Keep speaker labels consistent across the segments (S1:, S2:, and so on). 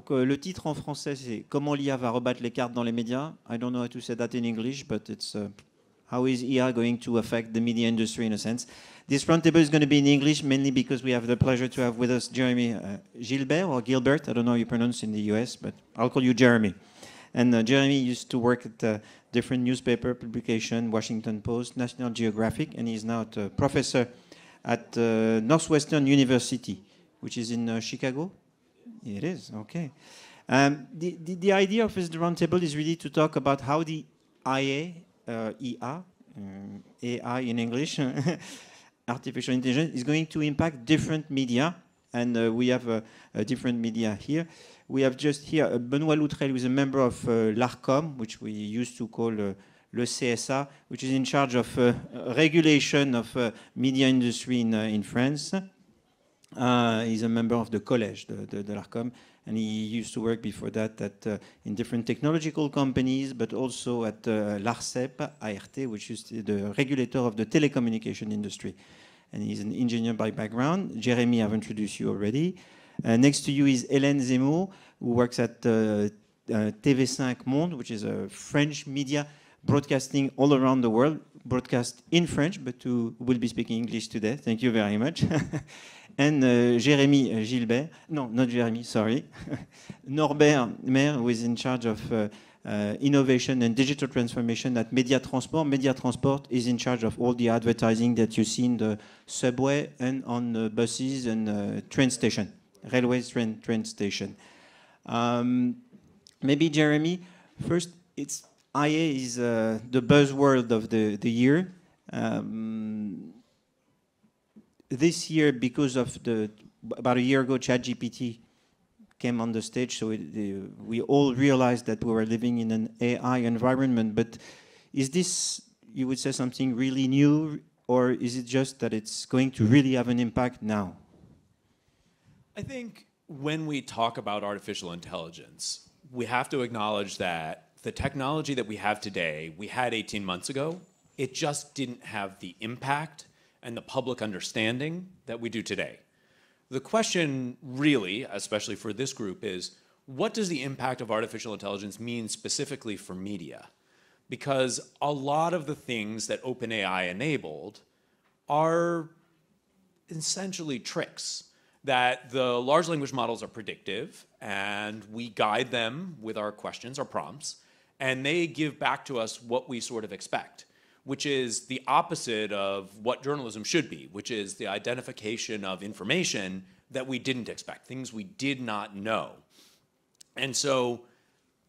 S1: Donc, le titre en français, c'est « Comment l'IA va rebattre les cartes dans les médias ». I don't know how to say that in English, but it's how is IA going to affect the media industry in a sense. This roundtable is going to be in English, mainly because we have the pleasure to have with us Jeremy Gilbert, or Gilbert, I don't know how you pronounce in the US, but I'll call you Jeremy. And Jeremy used to work at different newspaper publication, Washington Post, National Geographic, and he's now a professor at Northwestern University, which is in Chicago. It is, okay. The idea of this roundtable is really to talk about how the AI in English, artificial intelligence, is going to impact different media. And we have a different media here. We have just here Benoît Loutrel, who is a member of l'ARCOM, which we used to call le CSA, which is in charge of regulation of media industry in France. He's a member of the Collège, de l'ARCOM, and he used to work before that at, in different technological companies, but also at l'ARCEP, ART, which is the regulator of the telecommunication industry. And he's an engineer by background. Jeremy, I've introduced you already. Next to you is Hélène Zemmour, who works at TV5 Monde, which is a French media broadcasting all around the world, broadcast in French, but who will be speaking English today. Thank you very much. And Jérémy Gilbert, no, not Jérémy, sorry. Norbert, Maire, who is in charge of innovation and digital transformation at Médiatransports. Médiatransports is in charge of all the advertising that you see in the subway and on buses and train station, railways, train station. Maybe Jeremy, first, IA is the buzzword of the year. This year, because of about a year ago, ChatGPT came on the stage, so we all realized that we were living in an AI environment. But is this, you would say, something really new, or is it just that it's going to really have an impact now?
S2: I think when we talk about artificial intelligence, we have to acknowledge that the technology that we have today, we had 18 months ago. It just didn't have the impact and the public understanding that we do today. The question really, especially for this group, is what does the impact of artificial intelligence mean specifically for media? Because a lot of the things that OpenAI enabled are essentially tricks, that the large language models are predictive and we guide them with our questions or prompts, and they give back to us what we sort of expect, which is the opposite of what journalism should be, which is the identification of information that we didn't expect, things we did not know. And so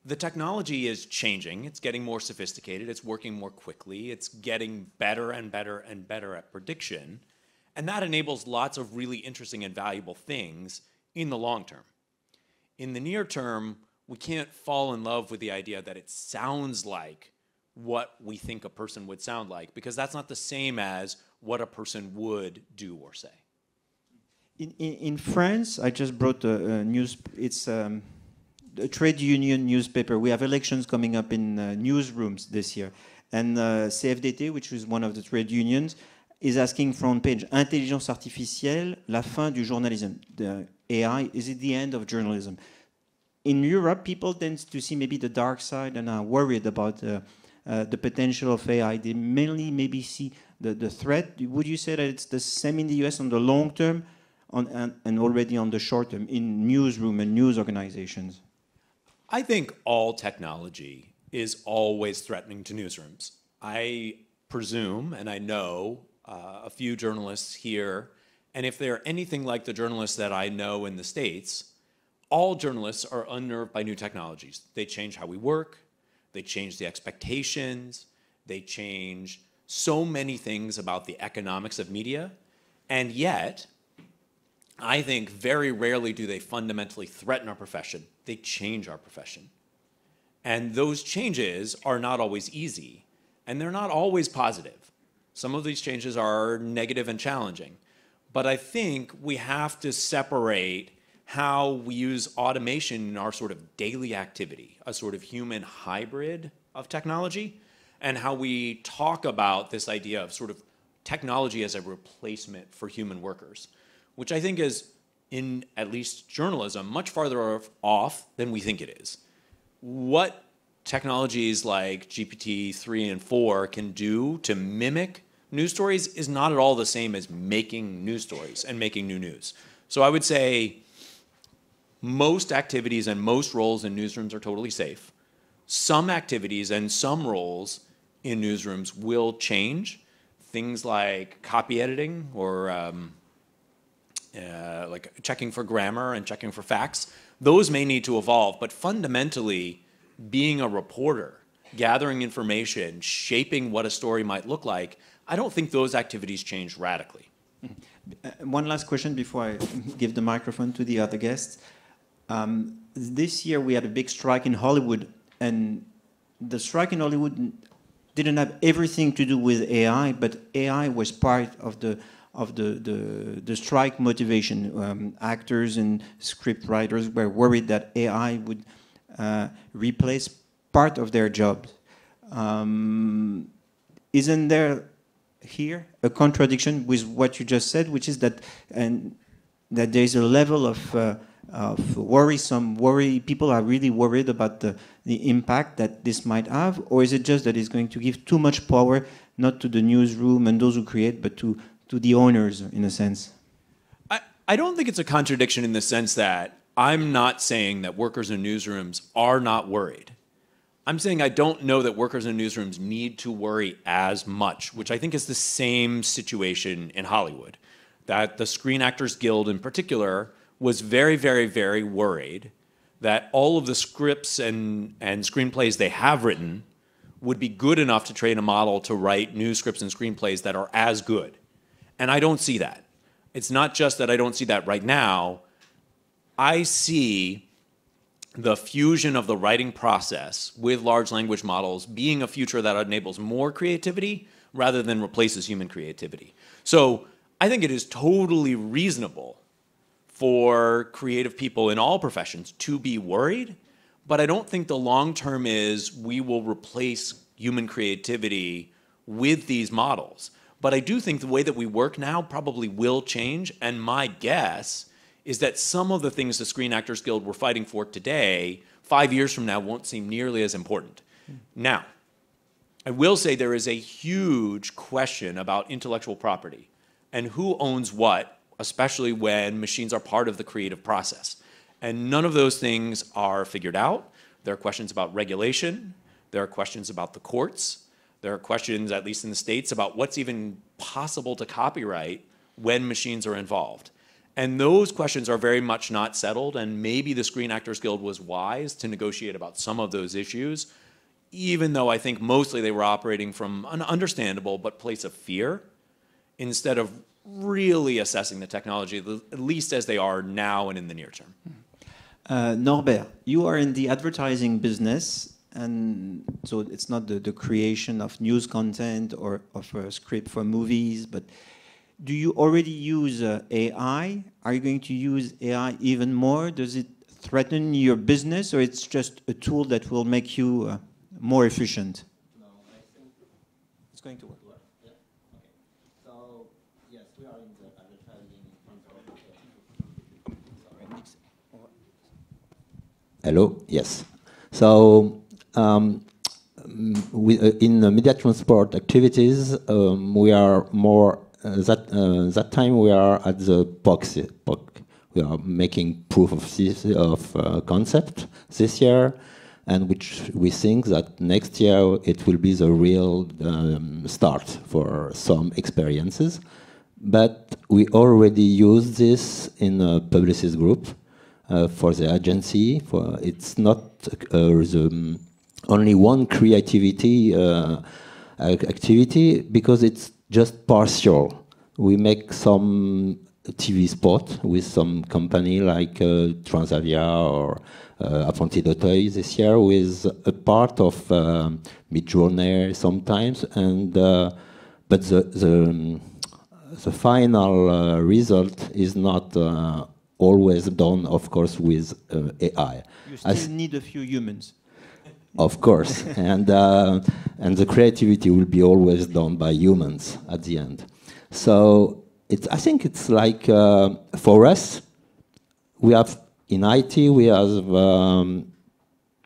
S2: the technology is changing. It's getting more sophisticated. It's working more quickly. It's getting better and better and better at prediction. And that enables lots of really interesting and valuable things in the long term. In the near term, we can't fall in love with the idea that it sounds like what we think a person would sound like, because that's not the same as what a person would do or say.
S1: In France, I just brought a news, it's a trade union newspaper. We have elections coming up in newsrooms this year. And CFDT, which is one of the trade unions, is asking front page, intelligence artificielle, la fin du journalisme. The AI, is it the end of journalism? In Europe, people tend to see maybe the dark side and are worried about the potential of AI. They mainly maybe see the threat. Would you say that it's the same in the US on the long term and already on the short term in newsroom and news organizations?
S2: I think all technology is always threatening to newsrooms. I presume, and I know a few journalists here, and if they're anything like the journalists that I know in the States, all journalists are unnerved by new technologies. They change how we work, they change the expectations, they change so many things about the economics of media, and yet, I think very rarely do they fundamentally threaten our profession. They change our profession. And those changes are not always easy, and they're not always positive. Some of these changes are negative and challenging. But I think we have to separate how we use automation in our sort of daily activity, a sort of human hybrid of technology, and how we talk about this idea of sort of technology as a replacement for human workers, which I think is in at least journalism, much farther off than we think it is. What technologies like GPT-3 and 4 can do to mimic news stories is not at all the same as making news stories and making new news. So I would say most activities and most roles in newsrooms are totally safe. Some activities and some roles in newsrooms will change. Things like copy editing or like checking for grammar and checking for facts, those may need to evolve, but fundamentally, being a reporter, gathering information, shaping what a story might look like, I don't think those activities change radically.
S1: One last question before I give the microphone to the other guests. This year we had a big strike in Hollywood, and the strike in Hollywood didn't have everything to do with AI, but AI was part of the strike motivation. Actors and script writers were worried that AI would replace part of their jobs. Isn't there here a contradiction with what you just said, which is that that there is a level of worry? People are really worried about the impact that this might have, or is it just that it's going to give too much power, not to the newsroom and those who create, but to the owners, in a sense?
S2: I don't think it's a contradiction in the sense that I'm not saying that workers in newsrooms are not worried. I'm saying I don't know that workers in newsrooms need to worry as much, which I think is the same situation in Hollywood. That the Screen Actors Guild in particular was very, very, very worried that all of the scripts and screenplays they have written would be good enough to train a model to write new scripts and screenplays that are as good. And I don't see that. It's not just that I don't see that right now. I see the fusion of the writing process with large language models being a future that enables more creativity rather than replaces human creativity. So I think it is totally reasonable for creative people in all professions to be worried, but I don't think the long term is we will replace human creativity with these models. But I do think the way that we work now probably will change, and my guess is that some of the things the Screen Actors Guild were fighting for today, 5 years from now, won't seem nearly as important. Now, I will say there is a huge question about intellectual property and who owns what, especially when machines are part of the creative process. And none of those things are figured out. There are questions about regulation. There are questions about the courts. There are questions, at least in the States, about what's even possible to copyright when machines are involved. And those questions are very much not settled, and maybe the Screen Actors Guild was wise to negotiate about some of those issues, even though I think mostly they were operating from an understandable but place of fear, instead of really assessing the technology, at least as they are now and in the near term.
S1: Norbert, you are in the advertising business, and so it's not the creation of news content or of a script for movies, but do you already use AI? Are you going to use AI even more? Does it threaten your business, or it's just a tool that will make you more efficient?
S3: No, I think
S1: it's going to work.
S3: Yeah. Okay. So yes, we are in the advertising control. Hello. Yes. So in the Médiatransports activities, we are more. That time we are at the POC. We are making proof of concept this year, and which we think that next year it will be the real start for some experiences. But we already use this in a publicist group for the agency. It's not the only one creativity activity, because it's just partial. We make some TV spot with some company like Transavia or Apprenti d'Auteuil this year, with a part of Midjourney sometimes, and but the final result is not always done, of course, with AI.
S1: You still need a few humans.
S3: Of course, and the creativity will be always done by humans at the end. So I think it's like for us, we have in IT we have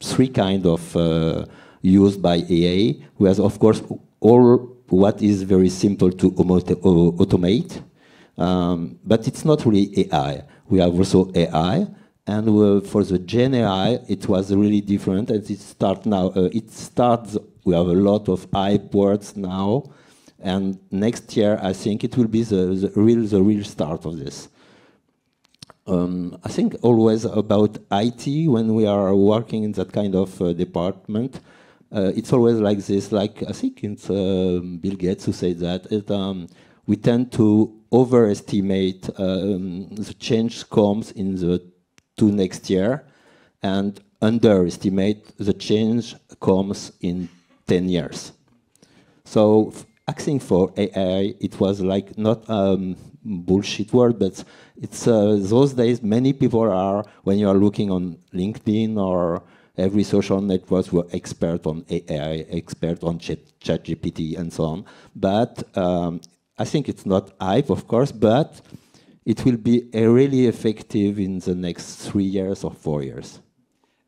S3: three kind of used by AI. We have, of course, all what is very simple to automate, but it's not really AI. We have also AI, and for the Général, it was really different. And it starts now. We have a lot of hype words now, and next year I think it will be the real start of this. I think always about IT when we are working in that kind of department. It's always like this. Like I think it's Bill Gates who said that we tend to overestimate the change comes in the next year, and underestimate the change comes in 10 years. So asking for AI, it was like not bullshit word, but it's those days many people are, when you are looking on LinkedIn or every social networks, were expert on AI, expert on ChatGPT and so on. But I think it's not hype, of course, but it will be really effective in the next 3 years or 4 years.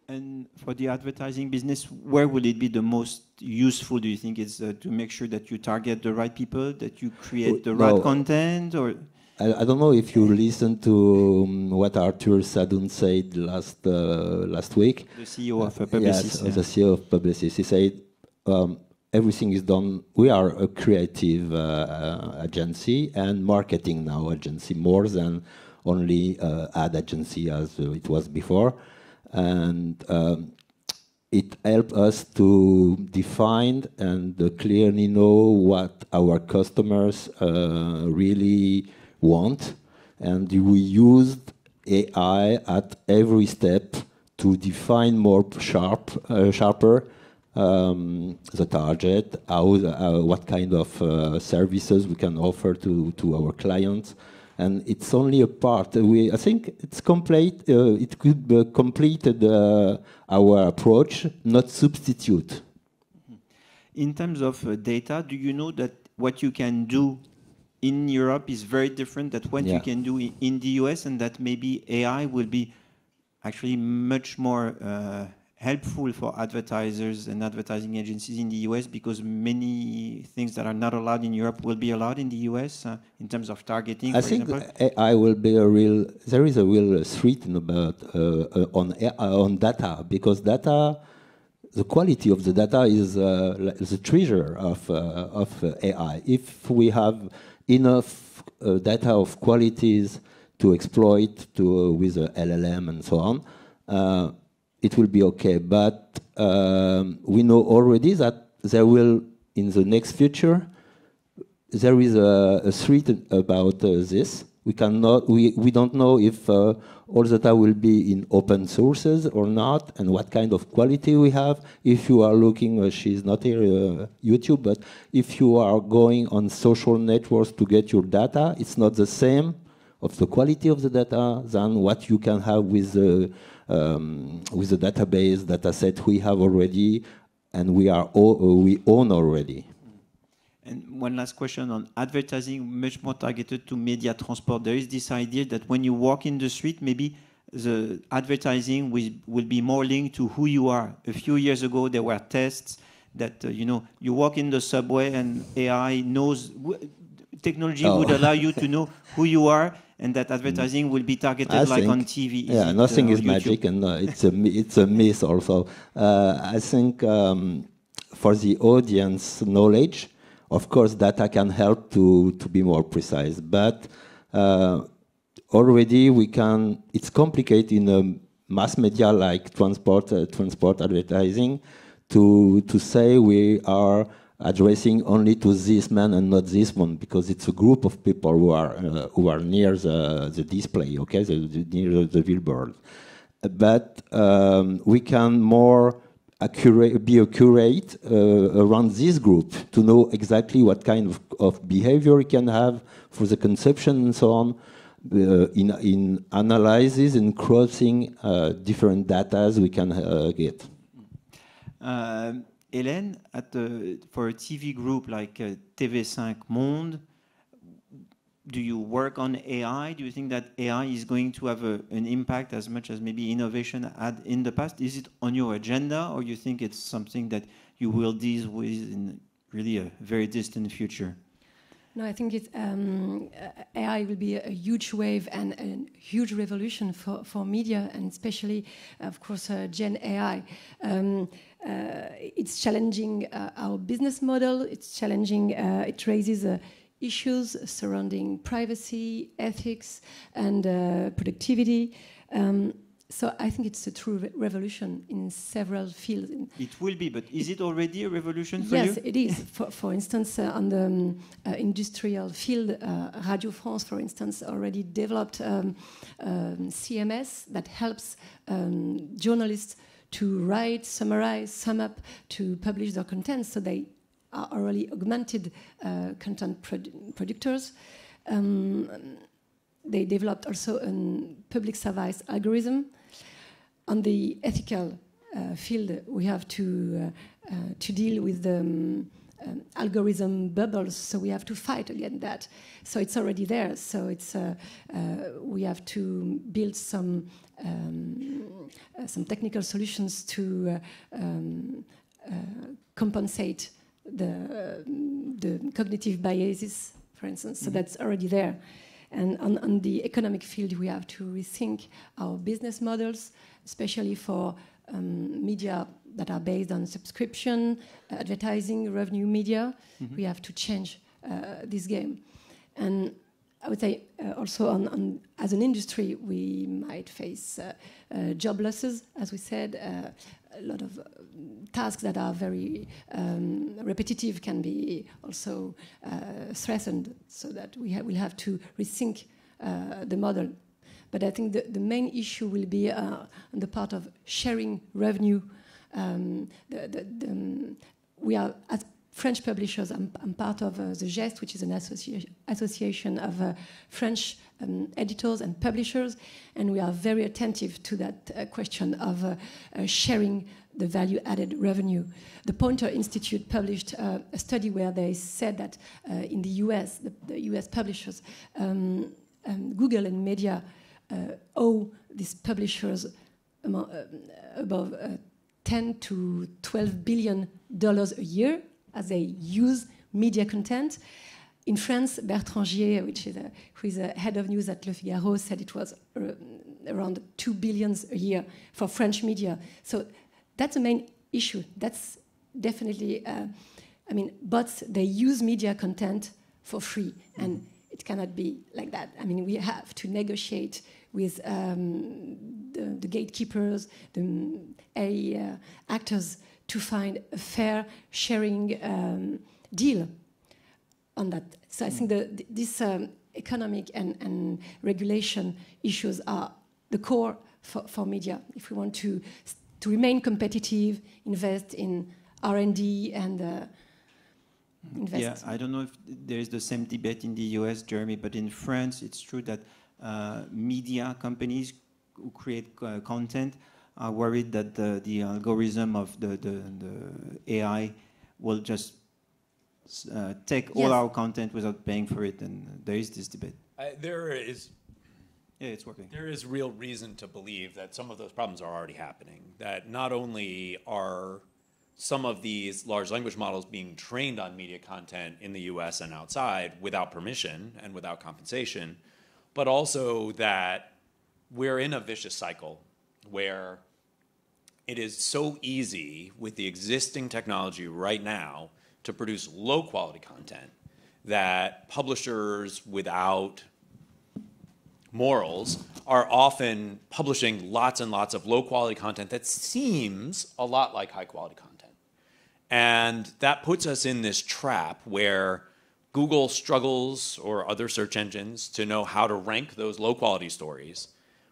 S1: And for the advertising business, where will it be the most useful, do you think? Is to make sure that you target the right people, that you create the right content, or?
S3: I don't know if you listened to what Arthur Sadoun said last week.
S1: The CEO of Publicis.
S3: Yes, the CEO of Publicis. He said everything is done. We are a creative agency and marketing now agency, more than only ad agency as it was before. And it helped us to define and clearly know what our customers really want, and we used AI at every step to define more sharper the target, what kind of services we can offer to our clients, and it's only a part. I think it's complete. It could completed our approach, not substitute.
S1: In terms of data, do you know that what you can do in Europe is very different than what you can do in the US, and that maybe AI will be actually much more helpful for advertisers and advertising agencies in the US, because many things that are not allowed in Europe will be allowed in the US in terms of targeting,
S3: I
S1: for
S3: think
S1: example?
S3: AI will be there is a real threat about on data, because data, the quality of the data is the treasure of AI. If we have enough data of qualities to exploit with LLM and so on, it will be okay. But we know already that there will, in the next future, there is a threat about this. We don't know if all data will be in open sources or not, and what kind of quality we have. If you are looking, she's not here, YouTube, but if you are going on social networks to get your data, it's not the same of the quality of the data than what you can have with the database data set we have already, and we own already.
S1: And one last question on advertising, much more targeted to Médiatransports. There is this idea that when you walk in the street, maybe the advertising will be more linked to who you are. A few years ago, there were tests that, you walk in the subway and AI knows, technology would allow you to know who you are, and that advertising will be targeted like on TV.
S3: Nothing is magic, and it's a myth also. I think for the audience knowledge, of course, data can help to be more precise, but already it's complicated in a mass media like transport advertising to say we are addressing only to this man and not this one, because it's a group of people who are near the display, okay, near the billboard. But we can more be accurate around this group to know exactly what kind of behavior we can have for the consumption and so on, in analysis and crossing different data we can get.
S1: Hélène, for a TV group like TV5 Monde, do you work on AI? Do you think that AI is going to have an impact as much as maybe innovation had in the past? Is it on your agenda, or you think it's something that you will deal with in really a very distant future?
S4: No, I think AI will be a huge wave and a huge revolution for media, and especially, of course, Gen AI. It's challenging our business model. It's challenging. It raises issues surrounding privacy, ethics, and productivity. So I think it's a true revolution in several fields.
S1: It will be, but is it already a revolution for you?
S4: Yes, it is. For instance, on the industrial field, Radio France, for instance, already developed CMS that helps journalists to write, summarize, sum up, to publish their content. So they are already augmented content producers. They developed also a public service algorithm. On the ethical field, we have to deal with the algorithm bubbles, so we have to fight against that. So it's already there. So it's we have to build some technical solutions to compensate the cognitive biases, for instance. So that's already there. And on the economic field, we have to rethink our business models, especially for media that are based on subscription, advertising, revenue media. We have to change this game. And I would say also as an industry, we might face job losses, as we said. A lot of tasks that are very repetitive can be also threatened, so that we'll have to rethink the model. But I think the main issue will be on the part of sharing revenue. We are, as French publishers, I'm part of the GEST, which is an association of French editors and publishers, and we are very attentive to that question of sharing the value-added revenue. The Poynter Institute published a study where they said that in the US, the US publishers, Google and Media owe these publishers above $10 to $12 billion a year as they use media content. In France, Bertrand Gier, who is a head of news at Le Figaro, said it was around $2 billion a year for French media. So that's the main issue. That's definitely, bots, they use media content for free, and it cannot be like that. I mean, we have to negotiate with the gatekeepers, the actors, to find a fair sharing deal on that. So I think these economic and regulation issues are the core for media. If we want to remain competitive, invest in R&D and invest.
S1: Yeah, I don't know if there is the same debate in the US, Jeremy, but in France, it's true that media companies who create content are worried that the algorithm of the AI will just take all our content without paying for it, and there is this debate. Yeah, it's working.
S2: There is real reason to believe that some of those problems are already happening. That not only are some of these large language models being trained on media content in the US and outside without permission and without compensation, but also that we're in a vicious cycle where it is so easy with the existing technology right now to produce low quality content that publishers without morals are often publishing lots and lots of low quality content that seems a lot like high quality content. And that puts us in this trap where Google struggles, or other search engines, to know how to rank those low quality stories,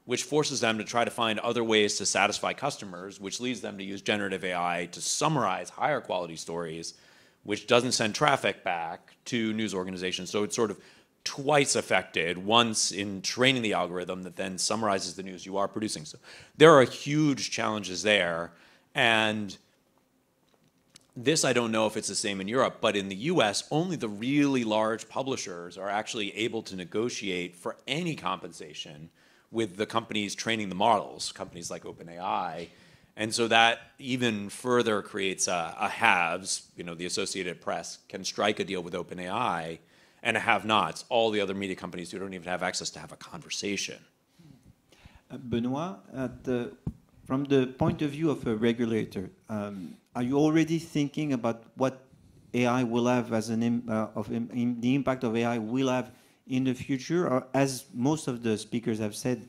S2: which forces them to try to find other ways to satisfy customers, which leads them to use generative AI to summarize higher quality stories, which doesn't send traffic back to news organizations. So it's sort of twice affected, once in training the algorithm that then summarizes the news you are producing. So there are huge challenges there. And This, I don't know if it's the same in Europe, but in the US, only the really large publishers are actually able to negotiate for any compensation with the companies training the models, companies like OpenAI. And so that even further creates a haves. You know, the Associated Press can strike a deal with OpenAI, and a have-nots, all the other media companies who don't even have access to have a conversation.
S1: Benoît, from the point of view of a regulator, are you already thinking about what AI will have as the impact of AI will have in the future? Or as most of the speakers have said,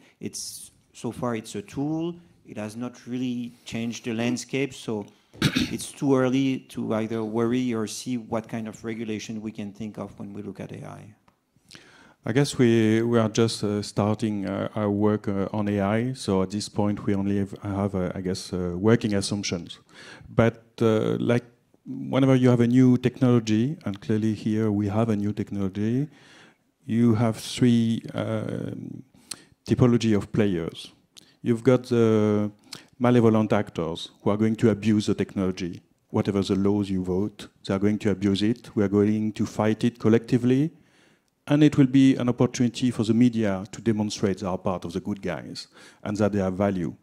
S1: so far it's a tool. It has not really changed the landscape, so it's too early to either worry or see what kind of regulation we can think of when we look at AI.
S5: I guess we are just starting our work on AI, so at this point we only have I guess, working assumptions. But like whenever you have a new technology, and clearly here we have a new technology, you have three typology of players. You've got the malevolent actors who are going to abuse the technology. Whatever the laws you vote, they are going to abuse it. We are going to fight it collectively. And it will be an opportunity for the media to demonstrate they are part of the good guys and that they have value.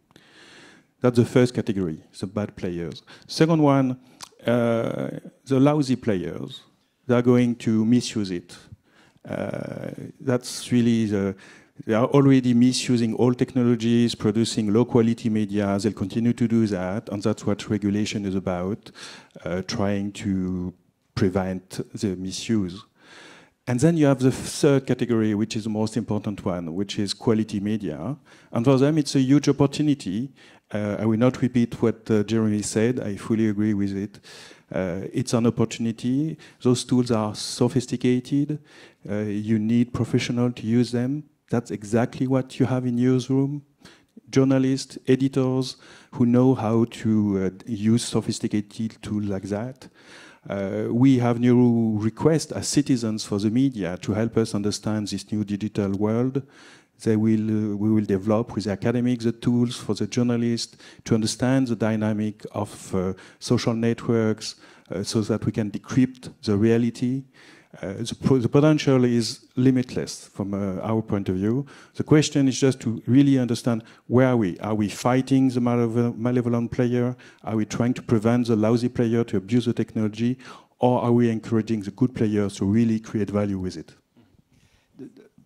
S5: That's the first category, the bad players. Second one, the lousy players. They are going to misuse it. That's really they are already misusing all technologies, producing low-quality media. They'll continue to do that, and that's what regulation is about, trying to prevent the misuse. And then you have the third category, which is the most important one, which is quality media. And for them, it's a huge opportunity. I will not repeat what Jeremy said. I fully agree with it. It's an opportunity. Those tools are sophisticated. You need professionals to use them. That's exactly what you have in newsroom. Journalists, editors who know how to use sophisticated tools like that. We have new requests as citizens for the media to help us understand this new digital world. We will develop with the academics the tools for the journalists to understand the dynamic of social networks so that we can decrypt the reality. The potential is limitless from our point of view. The question is just to really understand where are we? Are we fighting the malevolent player? Are we trying to prevent the lousy player to abuse the technology? Or are we encouraging the good players to really create value with it?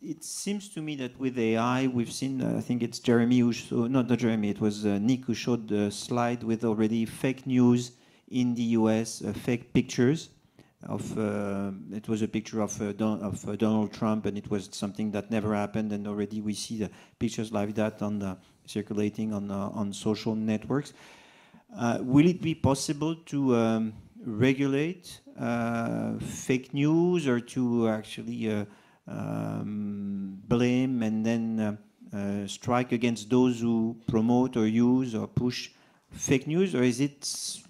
S1: It seems to me that with AI, we've seen, I think it's Jeremy who showed, not Jeremy, it was Nick who showed the slide with already fake news in the US, fake pictures. It was a picture of Donald Trump, and it was something that never happened. And already we see the pictures like that circulating on social networks. Will it be possible to regulate fake news, or to actually blame and then strike against those who promote or use or push fake news, or is it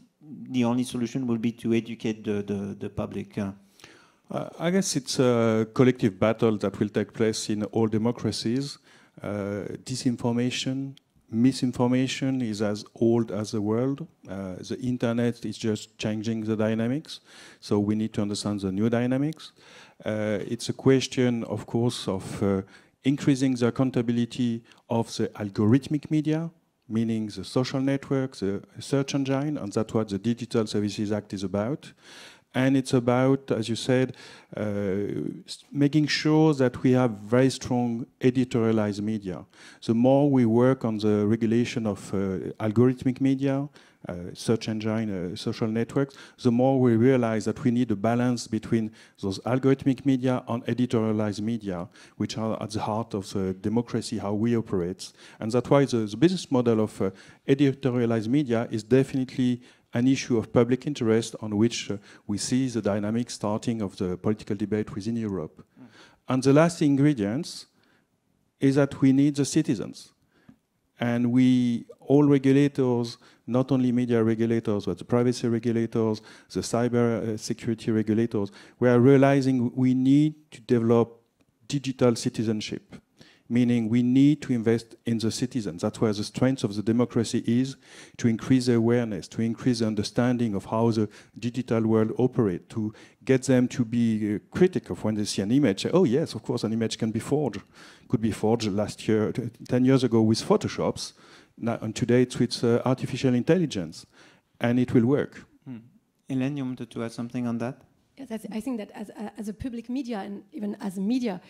S1: the only solution will be to educate the public?
S5: I guess it's a collective battle that will take place in all democracies. Disinformation, misinformation is as old as the world. The internet is just changing the dynamics, so we need to understand the new dynamics. It's a question, of course, of increasing the accountability of the algorithmic media, meaning the social networks, the search engine, and that's what the Digital Services Act is about. And it's about, as you said, making sure that we have very strong editorialized media. The more we work on the regulation of algorithmic media, search engine, social networks, the more we realize that we need a balance between those algorithmic media and editorialized media, which are at the heart of the democracy, how we operate. And that's why the business model of editorialized media is definitely an issue of public interest on which we see the dynamic starting of the political debate within Europe. And the last ingredient is that we need the citizens. And all regulators, not only media regulators, but the privacy regulators, the cyber security regulators, we are realizing we need to develop digital citizenship, meaning we need to invest in the citizens. That's where the strength of the democracy is, to increase the awareness, to increase the understanding of how the digital world operates, to get them to be critical of when they see an image. Say, oh yes, of course, an image can be forged. Could be forged last year, 10 years ago with Photoshops, now, and today it's with artificial intelligence, and it will work.
S1: Hélène, you wanted to add something on that?
S4: Yes, I think that as a public media and even as a media,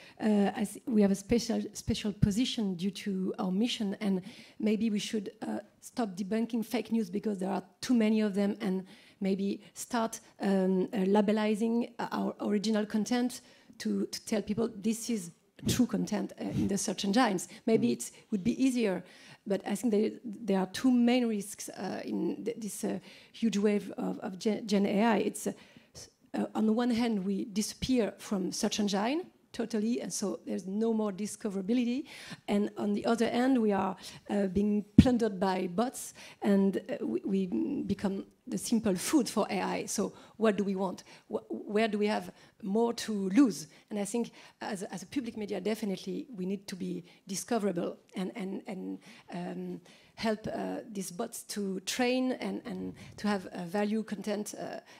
S4: we have a special position due to our mission, and maybe we should stop debunking fake news because there are too many of them, and maybe start labelizing our original content to tell people this is true content in the search engines. Maybe it would be easier. But I think there are two main risks in this huge wave of Gen AI. It's on the one hand, we disappear from search engine totally, and so there's no more discoverability. And on the other hand, we are being plundered by bots, and we become the simple food for AI. So what do we want? Where do we have more to lose? And I think as a public media, definitely we need to be discoverable and help these bots to train and to have value content,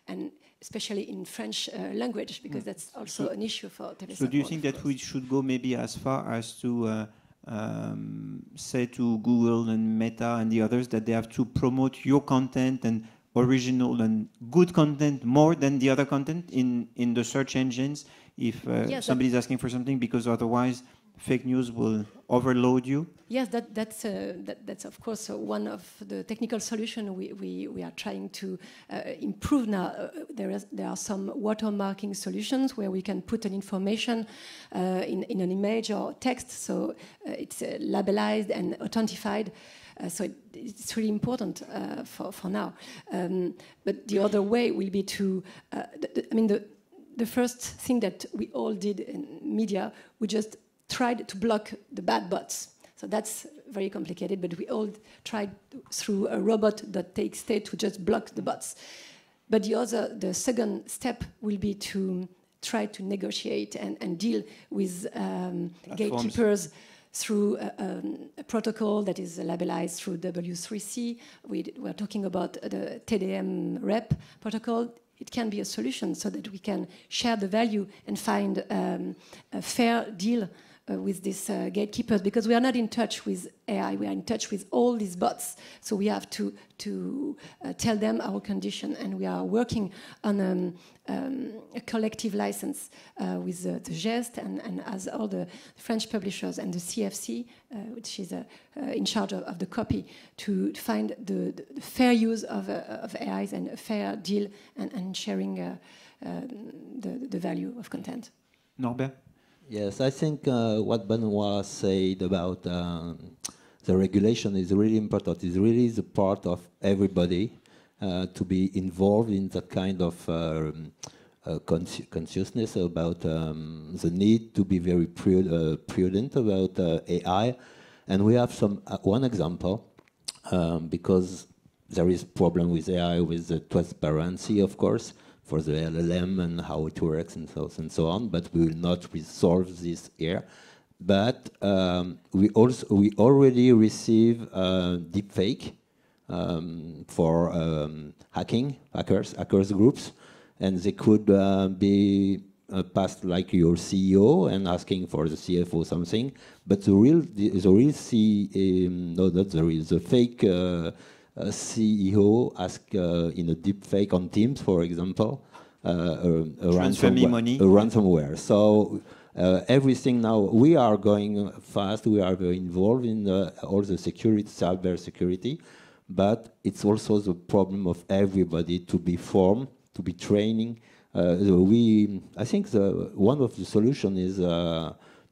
S4: and especially in French language, because that's also an issue for television.
S1: So do you think that we should go maybe as far as to say to Google and Meta and the others that they have to promote your content and original and good content more than the other content in the search engines if
S4: yes,
S1: somebody's asking for something, because otherwise fake news will overload you?
S4: Yes, that's of course one of the technical solutions we are trying to improve now. There are some watermarking solutions where we can put an information in an image or text, so it's labelized and authentified. So it's really important for now. But the other way will be to, the first thing that we all did in media, we just tried to block the bad bots. So that's very complicated, but we all tried through a robot that takes state to just block the bots. But the second step will be to try to negotiate and deal with gatekeepers through a protocol that is labelized through W3C. We're talking about the TDM rep protocol. It can be a solution so that we can share the value and find a fair deal with these gatekeepers, because we are not in touch with AI, we are in touch with all these bots. So we have to tell them our condition, and we are working on a collective license with the GEST and as all the French publishers and the CFC, which is in charge of the copy, to find the fair use of AIs and a fair deal and sharing the value of content.
S1: Norbert?
S3: Yes, I think what Benoît said about the regulation is really important. It's really the part of everybody to be involved in that kind of consciousness about the need to be very prudent about AI. And we have one example, because there is a problem with AI with the transparency, of course, for the LLM and how it works and so on, but we will not resolve this here. But we already receive deepfake for hackers groups, and they could be passed like your CEO and asking for the CFO something, but the fake CEO ask in a deep fake on Teams, for example, a ransomware. So everything now, we are going fast, we are very involved in all the security, cyber security, but it's also the problem of everybody to be formed, to be training. I think one of the solutions is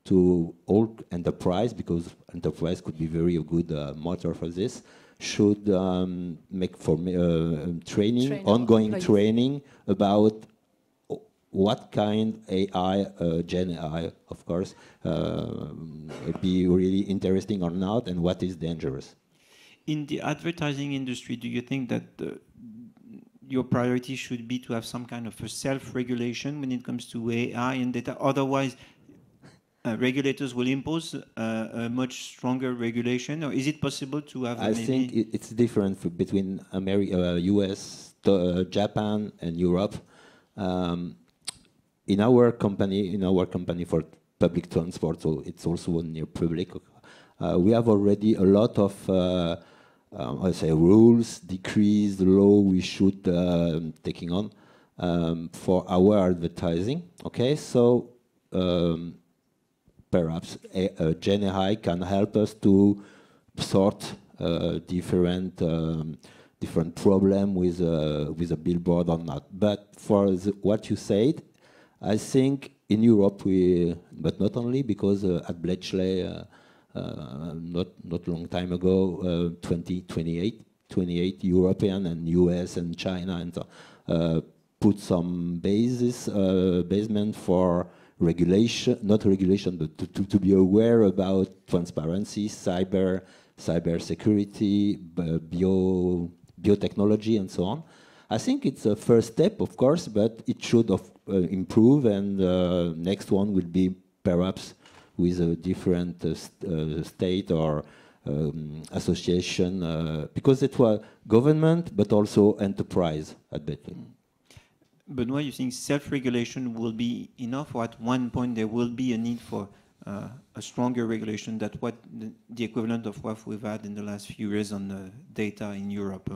S3: to all enterprise, because enterprise could be very good motor for this, should make ongoing training about what kind AI, Gen AI, of course, be really interesting or not, and what is dangerous.
S1: In the advertising industry, do you think that your priority should be to have some kind of a self-regulation when it comes to AI and data? Otherwise, regulators will impose a much stronger regulation, or is it possible to have?
S3: I think it's different between US, Japan, and Europe. In our company for public transport, so it's also near public. We have already a lot of, I say, rules, decrees, law we should taking on for our advertising. Okay, so perhaps Général can help us to sort different problem with a billboard or not. But for what you said, I think in Europe but not only, because at Bletchley, not long time ago, 28 European and US and China and so, put some basement for regulation, not regulation, but to be aware about transparency, cyber security, biotechnology, and so on. I think it's a first step, of course, but it should improve, and next one will be perhaps with a different state or association, because it was government, but also enterprise at Bletchley.
S1: Benoît, you think self-regulation will be enough, or at one point there will be a need for a stronger regulation than what the equivalent of what we've had in the last few years on the data in Europe?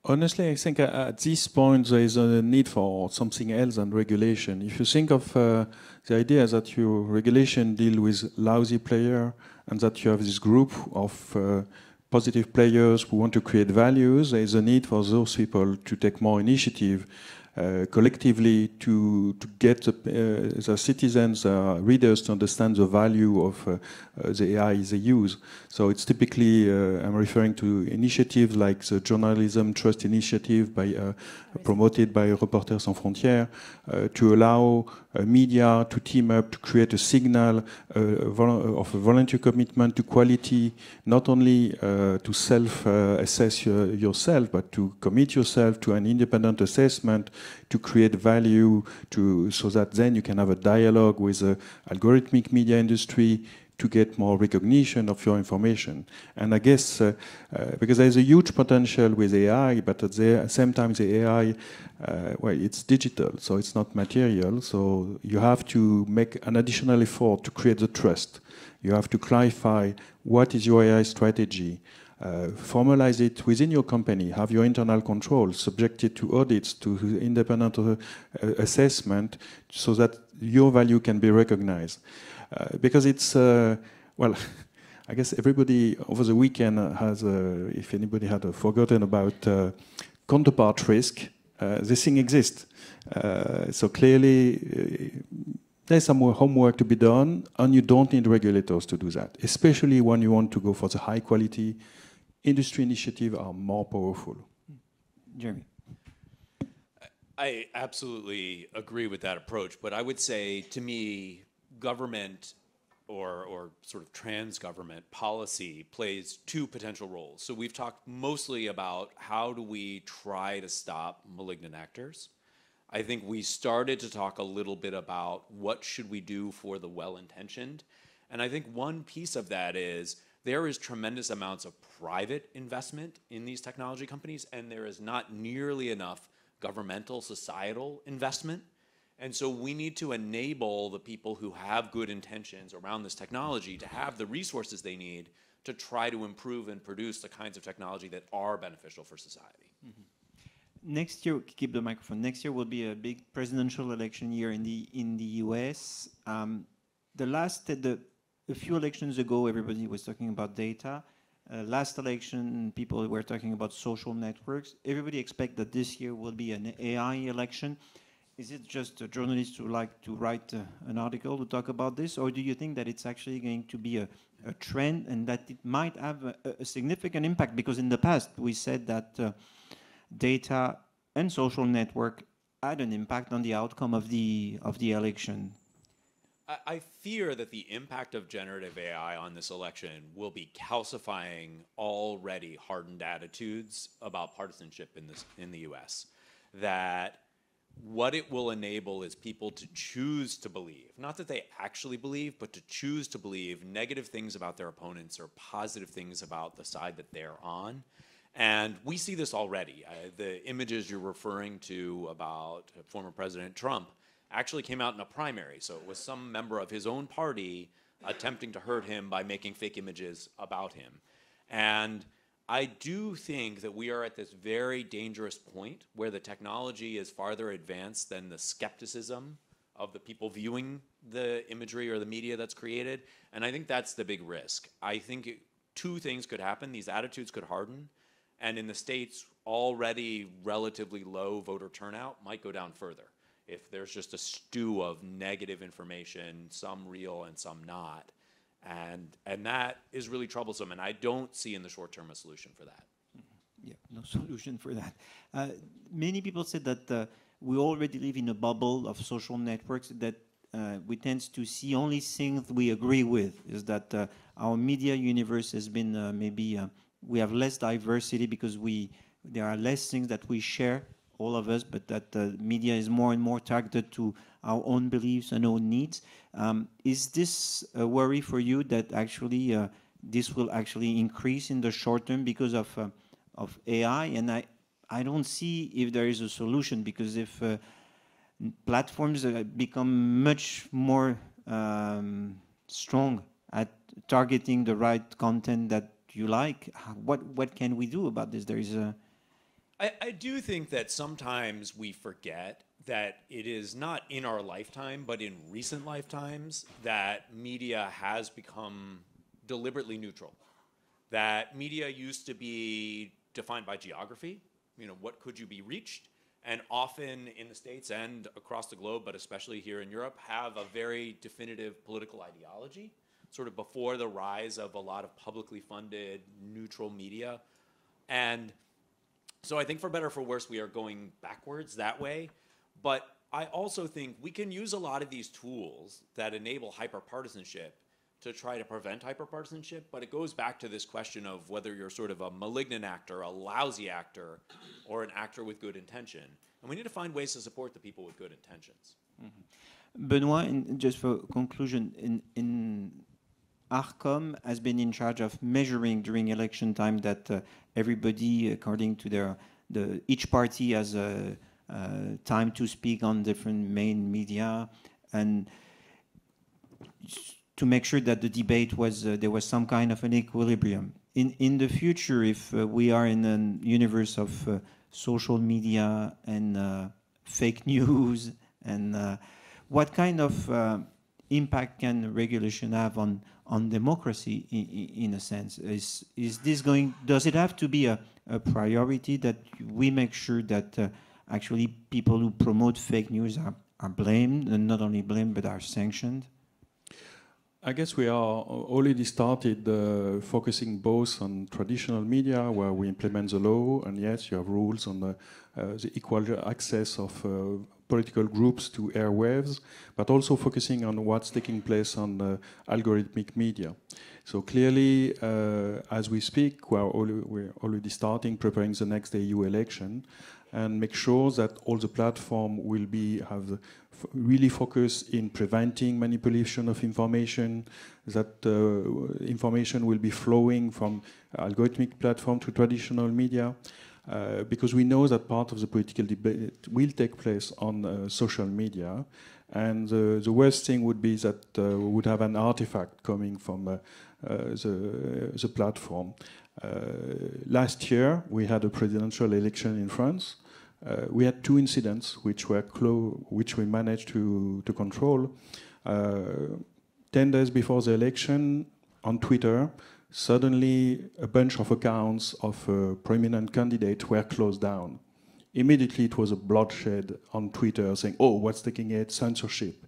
S5: Honestly, I think at this point there is a need for something else than regulation. If you think of the idea that your regulation deal with lousy player and that you have this group of positive players who want to create values, there is a need for those people to take more initiative collectively to get the citizens, readers to understand the value of the AI they use. So it's typically, I'm referring to initiatives like the Journalism Trust Initiative promoted by Reporters Sans Frontières to allow media to team up to create a signal of a voluntary commitment to quality, not only to self-assess yourself, but to commit yourself to an independent assessment to create value, so that then you can have a dialogue with the algorithmic media industry to get more recognition of your information. And I guess, because there's a huge potential with AI, but at the same time the AI, it's digital, so it's not material, so you have to make an additional effort to create the trust. You have to clarify what is your AI strategy, formalize it within your company, have your internal control, subject it to audits, to independent assessment, so that your value can be recognized. Because it's, well, I guess everybody over the weekend has, if anybody had forgotten about counterpart risk, this thing exists. So clearly, there's some more homework to be done, and you don't need regulators to do that, especially when you want to go for the high quality. Industry initiatives are more powerful.
S1: Jeremy.
S2: I absolutely agree with that approach, but I would say, to me, government or sort of trans-government policy plays two potential roles. So we've talked mostly about how do we try to stop malignant actors. I think we started to talk a little bit about what should we do for the well-intentioned. And I think one piece of that is there is tremendous amounts of private investment in these technology companies, and there is not nearly enough governmental, societal investment. And so we need to enable the people who have good intentions around this technology to have the resources they need to try to improve and produce the kinds of technology that are beneficial for society.
S1: Mm-hmm. Next year, keep the microphone. Next year will be a big presidential election year in the US. A few elections ago, everybody was talking about data. Last election, people were talking about social networks. Everybody expects that this year will be an AI election. Is it just journalists who like to write an article to talk about this, or do you think that it's actually going to be a trend and that it might have a significant impact? Because in the past, we said that data and social network had an impact on the outcome of the election.
S2: I fear that the impact of generative AI on this election will be calcifying already hardened attitudes about partisanship in the US. That what it will enable is people to choose to believe, not that they actually believe, but to choose to believe negative things about their opponents or positive things about the side that they're on. And we see this already. The images you're referring to about former President Trump actually came out in a primary. So it was some member of his own party attempting to hurt him by making fake images about him. And I do think that we are at this very dangerous point where the technology is farther advanced than the skepticism of the people viewing the imagery or the media that's created. And I think that's the big risk. I think two things could happen. These attitudes could harden. And in the States, already relatively low voter turnout might go down further if there's just a stew of negative information, some real and some not. And that is really troublesome, and I don't see in the short term a solution for that.
S1: Yeah, no solution for that. Many people said that we already live in a bubble of social networks, that we tend to see only things we agree with. Is that our media universe has been we have less diversity because there are less things that we share, all of us, but that media is more and more targeted to our own beliefs and own needs. Is this a worry for you that actually this will actually increase in the short term because of AI? And I don't see if there is a solution, because if platforms become much more strong at targeting the right content that you like, what can we do about this? There is a...
S2: I do think that sometimes we forget that it is not in our lifetime, but in recent lifetimes, that media has become deliberately neutral. That media used to be defined by geography, what could you be reached? And often in the States and across the globe, but especially here in Europe, have a very definitive political ideology, sort of before the rise of a lot of publicly funded neutral media. And so I think for better or for worse, we are going backwards that way. But I also think we can use a lot of these tools that enable hyperpartisanship to try to prevent hyperpartisanship. But it goes back to this question of whether you're sort of a malignant actor, a lousy actor, or an actor with good intention. And we need to find ways to support the people with good intentions.
S1: Mm-hmm. Benoît, just for conclusion, in ARCOM has been in charge of measuring during election time that everybody, according to each party has a time to speak on different main media, and to make sure that the debate was there was some kind of an equilibrium. In the future, if we are in a universe of social media and fake news, and what kind of impact can regulation have on democracy in a sense? Is this going? Does it have to be a priority that we make sure that actually people who promote fake news are blamed, and not only blamed but are sanctioned?
S5: I guess we are already started focusing both on traditional media, where we implement the law, and yes, you have rules on the equal access of political groups to airwaves, but also focusing on what's taking place on algorithmic media. So clearly, as we speak, we're already starting preparing the next EU election, and make sure that all the platform will have really focus in preventing manipulation of information, that information will be flowing from algorithmic platform to traditional media, because we know that part of the political debate will take place on social media, and the worst thing would be that we would have an artifact coming from the platform. Last year, we had a presidential election in France. We had 2 incidents which we managed to control. 10 days before the election, on Twitter, suddenly a bunch of accounts of prominent candidates were closed down. Immediately it was a bloodshed on Twitter saying, oh, what's taking it? Censorship.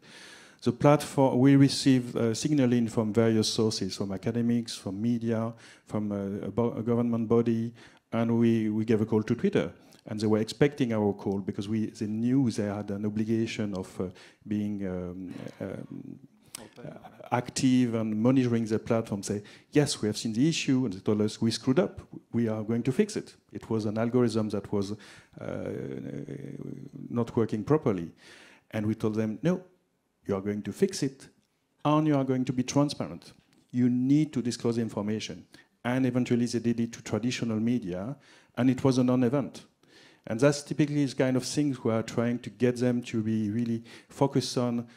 S5: The platform, we received signaling from various sources, from academics, from media, from a government body, and we gave a call to Twitter. And they were expecting our call because they knew they had an obligation of being active and monitoring the platform say, yes, we have seen the issue, and they told us we screwed up, we are going to fix it. It was an algorithm that was not working properly. And we told them, no, you are going to fix it, and you are going to be transparent. You need to disclose information. And eventually they did it to traditional media, and it was a non-event. And that's typically the kind of things we are trying to get them to be really focusing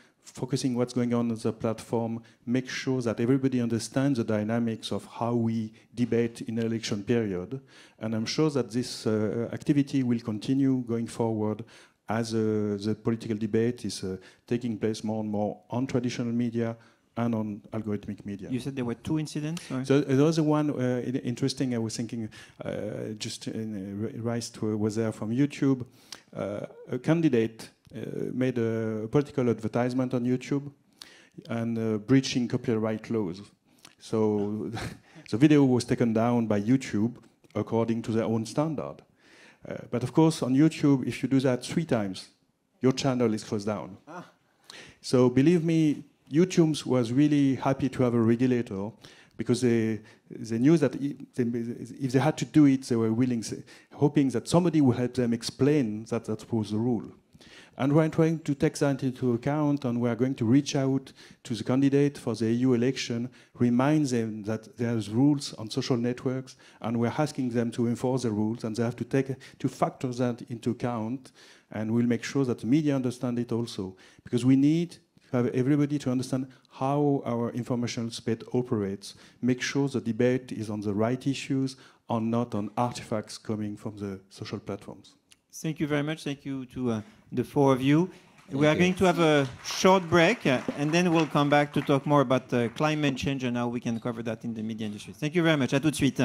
S5: what's going on the platform, make sure that everybody understands the dynamics of how we debate in an election period. And I'm sure that this activity will continue going forward as the political debate is taking place more and more on traditional media and on algorithmic media.
S1: You said there were 2 incidents?
S5: So there was one interesting, I was thinking, Rice was there from YouTube. A candidate made a political advertisement on YouTube and breaching copyright laws. So the video was taken down by YouTube according to their own standard. But of course, on YouTube, if you do that 3 times, your channel is closed down. So believe me, YouTube was really happy to have a regulator because they knew that if they had to do it, they were willing, hoping that somebody would help them explain that that was the rule. And we're trying to take that into account, and we're going to reach out to the candidate for the EU election, remind them that there's rules on social networks, and we're asking them to enforce the rules, and they have to factor that into account, and we'll make sure that the media understand it also, because we need to have everybody to understand how our information space operates, make sure the debate is on the right issues, and not on artifacts coming from the social platforms.
S1: Thank you very much. Thank you to the 4 of you. We are going to have a short break, and then we'll come back to talk more about climate change and how we can cover that in the media industry. Thank you very much. À tout de suite.